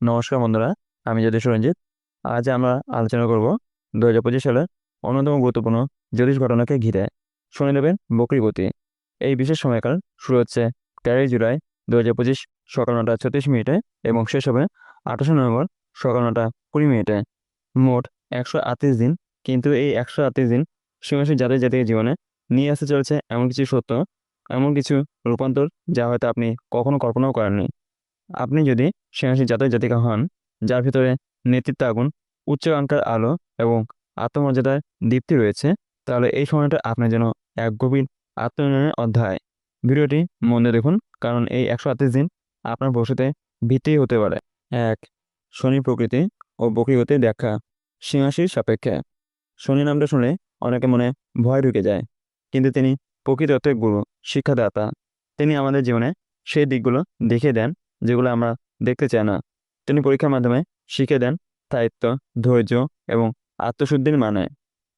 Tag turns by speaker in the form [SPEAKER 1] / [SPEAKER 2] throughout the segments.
[SPEAKER 1] নমস্কার বন্ধুরা, আমি জ্যোতিষ রঞ্জিত। আজ আমরা আলোচনা করব 2025 সালের অন্যতম গুরুত্বপূর্ণ জ্যোতিষ ঘটনাকে ঘিরে। শুনে নেবেন বকরি গতি। এই বিশেষ সময়কাল শুরু হচ্ছে 13 জুলাই 2025 সকাল 9:36 এবং শেষ হবে 28 নভেম্বর সকাল 9:20। মোট 138 দিন। কিন্তু এই 138 দিন সিংহরাশি জাতক জাতির জীবনে নিয়ে আসতে চলেছে এমন কিছু সত্য, এমন কিছু রূপান্তর যা হয়তো আপনি কখনো কল্পনাও করেননি। আপনি যদি সিংহরাশি জাতক জাতিকা হন, যার ভিতরে নেতৃত্ব আগুন, উচ্চাকাঙ্ক্ষার আলো এবং আত্মমর্যাদার দীপ্তি রয়েছে, তাহলে এই সময়টা আপনার জন্য এক গভীর আত্মনির্ণয়ের অধ্যায়। ভিডিওটি মন দিয়ে দেখুন, কারণ এই 138 দিন আপনার ভবিষ্যতে ভিত্তি হতে পারে। 1. শনি প্রকৃতি ও বক্রগতির ব্যাখ্যা। সিংহরাশির সাপেক্ষে শনি নামটা শুনলে অনেকে মনে ভয় ঢুকে যায়, কিন্তু তিনি প্রকৃত অর্থে গুরু, শিক্ষাদাতা। তিনি আমাদের জীবনে সেই দিকগুলো দেখিয়ে দেন যেগুলো আমরা দেখতে চাই না। তিনি পরীক্ষার মাধ্যমে শিখিয়ে দেন স্থায়িত্ব, ধৈর্য এবং আত্মশুদ্ধির মানে।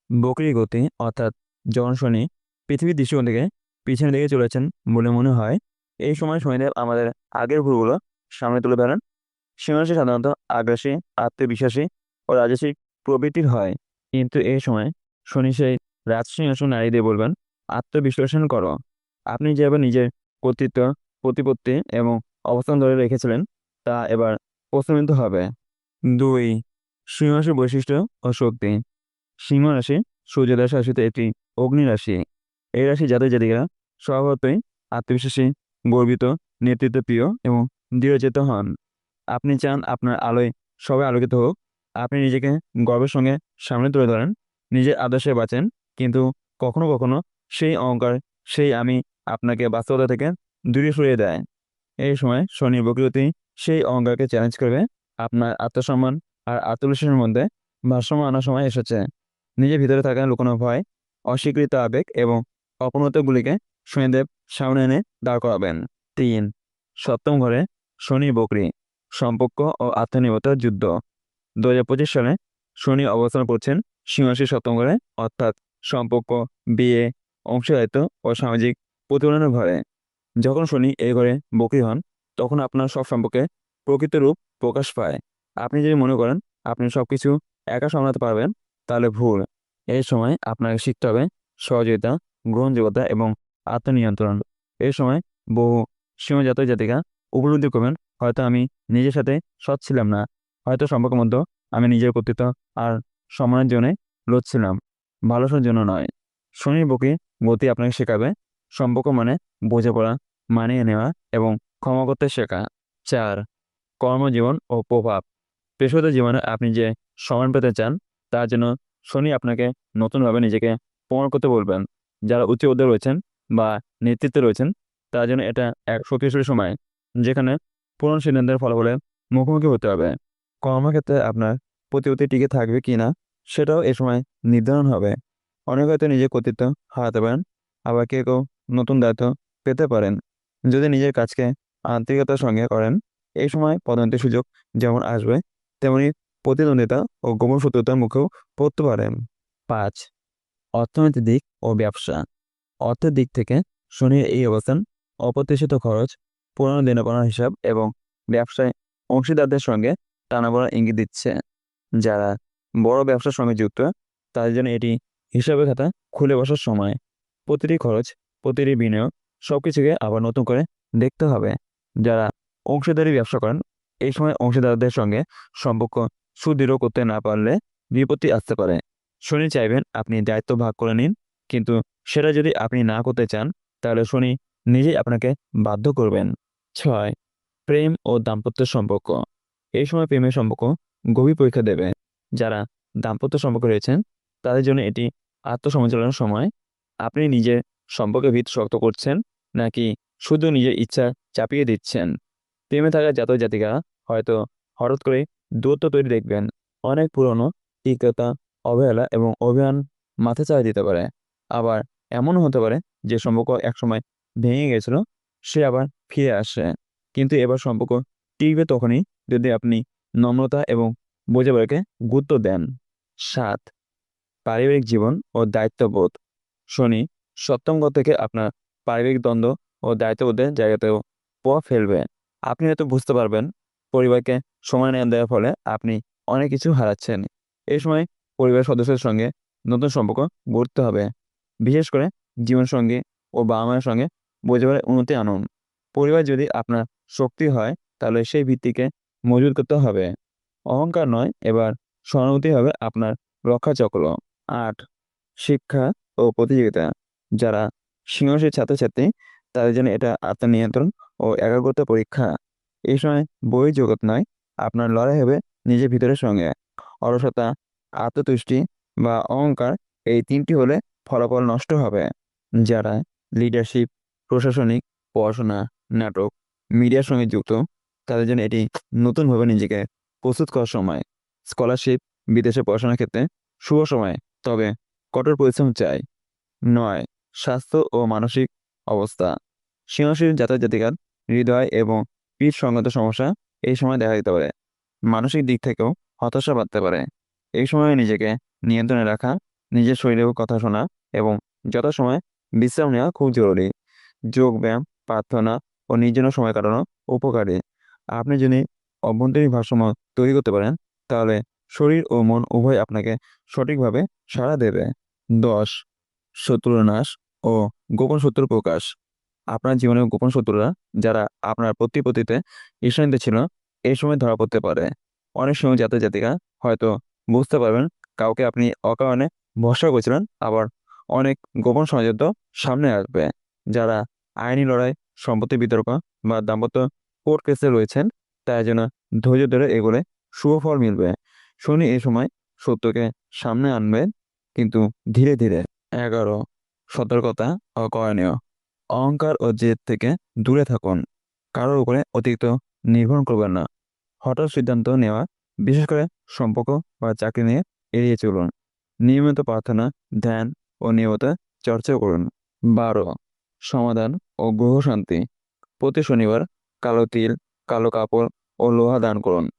[SPEAKER 1] বকরি গতি অর্থাৎ যখন শনি পৃথিবীর দৃষ্টিকোণ থেকে পিছনের দিকে চলেছেন বলে মনে হয়, এই সময় শনিদেব আমাদের আগের ভুলগুলো সামনে তুলে ধরেন। সিংহরাশি সাধারণত আগ্রাসী, আত্মবিশ্বাসী ও রাজসিক প্রবৃত্তির হয়, কিন্তু এই সময় শনি সেই রাজসিংহাসন নারীদের বলবেন, আত্মবিশ্লেষণ করো। আপনি যেভাবে নিজের কর্তৃত্ব, প্রতিপত্তি এবং অবস্থান ধরে রেখেছিলেন, তা এবার প্রশ্নবিদ্ধ হবে। 2. সিংহরাশির বৈশিষ্ট্য ও শক্তি। সিংহ রাশি সূর্যদেব শাসিত একটি অগ্নি রাশি। এই রাশি জাতক জাতিকারা স্বভাবতই আত্মবিশ্বাসী, গর্বিত, নেতৃত্বপ্রিয় এবং দৃঢ়চেতা হন। আপনি চান আপনার আলোয় সবাই আলোকিত হোক। আপনি নিজেকে গর্বের সঙ্গে সামনে তুলে ধরেন, নিজের আদর্শে বাঁচেন, কিন্তু কখনো কখনো সেই অহংকার, সেই আমি আপনাকে বাস্তবতা থেকে দূরে সরিয়ে দেয়। এই সময় শনির বক্রগতি সেই অহংকারকে চ্যালেঞ্জ করবে। আপনার আত্মসম্মান আর আত্মবিশ্বাসের মধ্যে ভারসাম্য আনার সময় এসেছে। নিজের ভিতরে থাকা লুকোনো ভয়, অস্বীকৃত আবেগ এবং অপূর্ণতাগুলিকে শনিদেব সামনে এনে দাঁড় করাবেন। 3. সপ্তম ঘরে শনি বকরি, সম্পর্ক ও আত্মনির্ভরতার যুদ্ধ। 2025 সালে শনি অবস্থান করছেন সিংহরাশির সপ্তম ঘরে, অর্থাৎ সম্পর্ক, বিয়ে, অংশীদারিত্ব ও সামাজিক প্রতিফলনের ঘরে। যখন শনি এই ঘরে বকরি হন, তখন আপনার সব সম্পর্কে প্রকৃত রূপ প্রকাশ পায়। আপনি যদি মনে করেন আপনি সবকিছু একা সামলাতে পারবেন, তাহলে ভুল। এই সময় আপনাকে শিখতে হবে সহযোগিতা, গ্রহণযোগ্যতা এবং আত্মনিয়ন্ত্রণ। এই সময় বহু সিংহ জাতক জাতিকা উপলব্ধি করবেন, হয়তো আমি নিজের সাথে সৎ ছিলাম না, হয়তো সম্পর্কের মধ্যে আমি নিজের কর্তৃত্ব আর সম্মানের জন্য লড়ছিলাম, ভালোবাসার জন্য নয়। শনির বকরি গতি আপনাকে শেখাবে সম্পর্ক মানে বোঝাপড়া, মানিয়ে নেওয়া এবং ক্ষমা করতে শেখা। 4. কর্মজীবন ও প্রভাব। পেশাগত জীবনে আপনি যে সম্মান পেতে চান, তার জন্য শনি আপনাকে নতুনভাবে নিজেকে প্রমাণ করতে বলবেন। যারা উচ্চ পদে রয়েছেন বা নেতৃত্বে রয়েছেন, তার জন্য এটা এক শক্তিশালী সময়, যেখানে পুরনো সিদ্ধান্তের ফলাফলে মুখোমুখি হতে হবে। কর্মক্ষেত্রে আপনার প্রতিপত্তি টিকে থাকবে কিনা সেটাও এ সময় নির্ধারণ হবে। অনেকে হয়তো নিজের কর্তৃত্ব হারাতে পারেন, আবার কেউ কেউ নতুন দায়িত্ব পেতে পারেন। যদি নিজের কাজকে আন্তরিকতার সঙ্গে করেন, এই সময় পদোন্নতির সুযোগ যেমন আসবে, তেমনি প্রতিদ্বন্দ্বিতা ও গোপন শত্রুতার মুখেও পড়তে পারেন। 5. অর্থনৈতিক দিক ও ব্যবসা। অর্থের দিক থেকে শনির এই অবস্থান অপ্রত্যাশিত খরচ, পুরনো দেনাপাওনার হিসাব এবং ব্যবসায় অংশীদারদের সঙ্গে টানাপোড়েন ইঙ্গিত দিচ্ছে। যারা বড় ব্যবসার সঙ্গে যুক্ত, তাদের জন্য এটি হিসাবের খাতা খুলে বসার সময়। প্রতিটি খরচ, প্রতিটি বিনিয়োগ, সবকিছুকে আবার নতুন করে দেখতে হবে। যারা অংশীদারি ব্যবসা করেন, এই সময় অংশীদারদের সঙ্গে সম্পর্ক সুদৃঢ় করতে না পারলে বিপত্তি আসতে পারে। শনি চাইবেন আপনি দায়িত্ব ভাগ করে নিন, কিন্তু সেটা যদি আপনি না করতে চান, তাহলে শনি নিজেই আপনাকে বাধ্য করবেন। 6. প্রেম ও দাম্পত্য সম্পর্ক। এই সময় প্রেমের সম্পর্ক গভীর পরীক্ষা দেবে। যারা দাম্পত্য সম্পর্কে রয়েছেন, তাদের জন্য এটি আত্মসমালোচনার সময়। আপনি নিজের সম্পর্কের ভিত শক্ত করছেন, নাকি শুধু নিজের ইচ্ছা চাপিয়ে দিচ্ছেন? প্রেমে থাকা জাতক জাতিকারা হয়তো হঠাৎ করে দূরত্ব তৈরি দেখবেন। অনেক পুরনো তিক্ততা, অবহেলা এবং অভিমান মাথা চাড়া দিতে পারে। আবার এমনও হতে পারে যে সম্পর্ক একসময় ভেঙে গেছিল, সে আবার ফিরে আসে। কিন্তু এবার সম্পর্ক টিকবে তখনই যদি আপনি নম্রতা এবং বোঝাপড়াকে গুরুত্ব দেন। 7. পারিবারিক জীবন ও দায়িত্ববোধ। শনি সপ্তম ঘর থেকে আপনার পারিবারিক দ্বন্দ্ব ও দায়িত্ববোধের জায়গাতেও প্রভাব ফেলবে। আপনি হয়তো বুঝতে পারবেন পরিবারকে সময় না দেওয়ার ফলে আপনি অনেক কিছু হারাচ্ছেন। এই সময় পরিবারের সদস্যদের সঙ্গে নতুন সম্পর্ক গড়তে হবে। বিশেষ করে জীবনসঙ্গী ও বাবা-মায়ের সঙ্গে বোঝাপড়ার উন্নতি আনুন। পরিবার যদি আপনার শক্তি হয়, তাহলে সেই ভিত্তিকে মজবুত করতে হবে। অহংকার নয়, এবার সহানুভূতি হবে আপনার রক্ষাচক্র। ৮. শিক্ষা ও প্রতিযোগিতা। যারা সিংহশীল ছাত্রছাত্রী, তাদের জন্য এটা আত্মনিয়ন্ত্রণ ও একাগ্রতা পরীক্ষা। এই সময় বই জগৎ নয়, আপনার লড়াই হবে নিজের ভিতরের সঙ্গে। অলসতা, আত্মতুষ্টি বা অহংকার, এই ৩টি হলে ফলাফল নষ্ট হবে। যারা লিডারশিপ, প্রশাসনিক, পড়াশোনা, নাটক, মিডিয়ার সঙ্গে যুক্ত, তাদের জন্য এটি নতুনভাবে নিজেকে প্রস্তুত করার সময়। স্কলারশিপ, বিদেশে পড়াশোনার ক্ষেত্রে শুভ সময়, তবে কঠোর পরিশ্রম চাই। ৯. স্বাস্থ্য ও মানসিক অবস্থা। সৃজনশীল জাতক-জাতিকার হৃদয় এবং পিঠ সংক্রান্ত সমস্যা এই সময় দেখা দিতে পারে। মানসিক দিক থেকেও হতাশা বাড়তে পারে। এই সময়ে নিজেকে নিয়ন্ত্রণে রাখা, নিজের শরীরের কথা শোনা এবং যথাসময়ে বিশ্রাম নেওয়া খুব জরুরি। যোগব্যায়াম, প্রার্থনা ও নির্জনে সময় কাটানো উপকারী। আপনি যদি অভ্যন্তরীণ ভারসাম্য তৈরি করতে পারেন, তাহলে শরীর ও মন উভয় আপনাকে সঠিকভাবে সাড়া দেবে। ১০. শত্রুর নাশ ও গোপন শত্রুর প্রকাশ। আপনার জীবনের গোপন শত্রুরা, যারা আপনার প্রতিপত্তিতে ঈর্ষান্বিত ছিল, এই সময় ধরা পড়তে পারে। অনেক সময় জাতক-জাতিকা হয়তো বুঝতে পারবেন কাউকে আপনি অকারণে ভরসা করেছিলেন, আবার অনেক গোপন ষড়যন্ত্র সামনে আসবে। যারা আইনি লড়াই, সম্পত্তি বিতর্ক বা দাম্পত্য কোর্ট কেসে রয়েছেন, তার জন্য ধৈর্য ধরে এগোলে শুভ ফল মিলবে। শনি এই সময় সত্যকে সামনে আনবেন, কিন্তু ধীরে ধীরে। ১১. সতর্কতা ও করণীয়। অহংকার ও জেদ থেকে দূরে থাকুন। কারোর উপরে অতিরিক্ত নির্ভর করবেন না। হঠাৎ সিদ্ধান্ত নেওয়া, বিশেষ করে সম্পর্ক বা চাকরি নিয়ে, এড়িয়ে চলুন। নিয়মিত প্রার্থনা, ধ্যান ও নিয়মিত চর্চা করুন। ১২. সমাধান ও গ্রহ শান্তি। প্রতি শনিবার কালো তিল, কালো কাপড় ও লোহা দান করুন।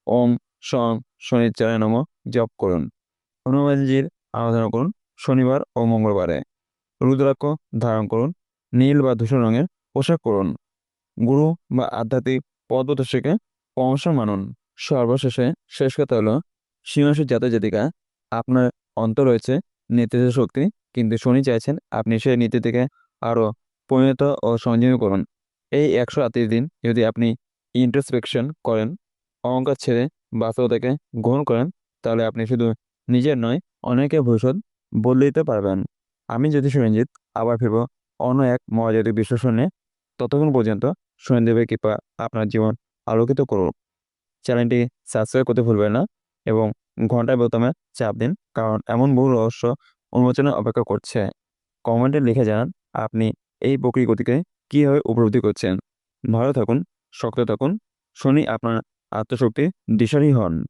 [SPEAKER 1] ওম শং শনিচ্চায় নমঃ জপ করুন। হনুমানজির আরাধনা করুন শনিবার ও মঙ্গলবারে। রুদ্রাক্ষ ধারণ করুন। নীল বা ধূসর রঙের পোশাক পরুন। গুরু বা আধ্যাত্মিক পথপ্রদর্শককে পরামর্শ মানুন। সর্বশেষে শেষ কথা হলো, সিংহশীল জাতক-জাতিকা, আপনার অন্তর রয়েছে নেতৃত্বের শক্তি, কিন্তু শনি চাইছেন আপনি সেই নীতিটিকে আরও পরিণত ও সংযমী করুন। এই ১৩৮ দিন যদি আপনি ইন্ট্রোস্পেকশন করেন, অহংকার ছেড়ে বাস্তবতাকে গ্রহণ করেন, তাহলে আপনি শুধু নিজের নয়, অনেকের ভবিষ্যৎ বদলে দিতে পারবেন। আমি জ্যোতিষ-রঞ্জিত আবার ফিরব অন্য এক মহাজাগতিক বিশ্লেষণ নিয়ে। ততক্ষণ পর্যন্ত শনিদেবের কৃপা আপনার জীবন আলোকিত করুক। চ্যানেলটি সাবস্ক্রাইব করতে ভুলবেন না এবং ঘন্টার বোতামে চাপ দিন, কারণ এমন বহু রহস্য উন্মোচনের অপেক্ষা করছে। কমেন্টে লিখে জানান আপনি এই প্রকৃতি গতিকে কীভাবে উপলব্ধি করছেন। ভালো থাকুন, শক্ত থাকুন। শনি আপনার আত্মশক্তির দিশারি হন।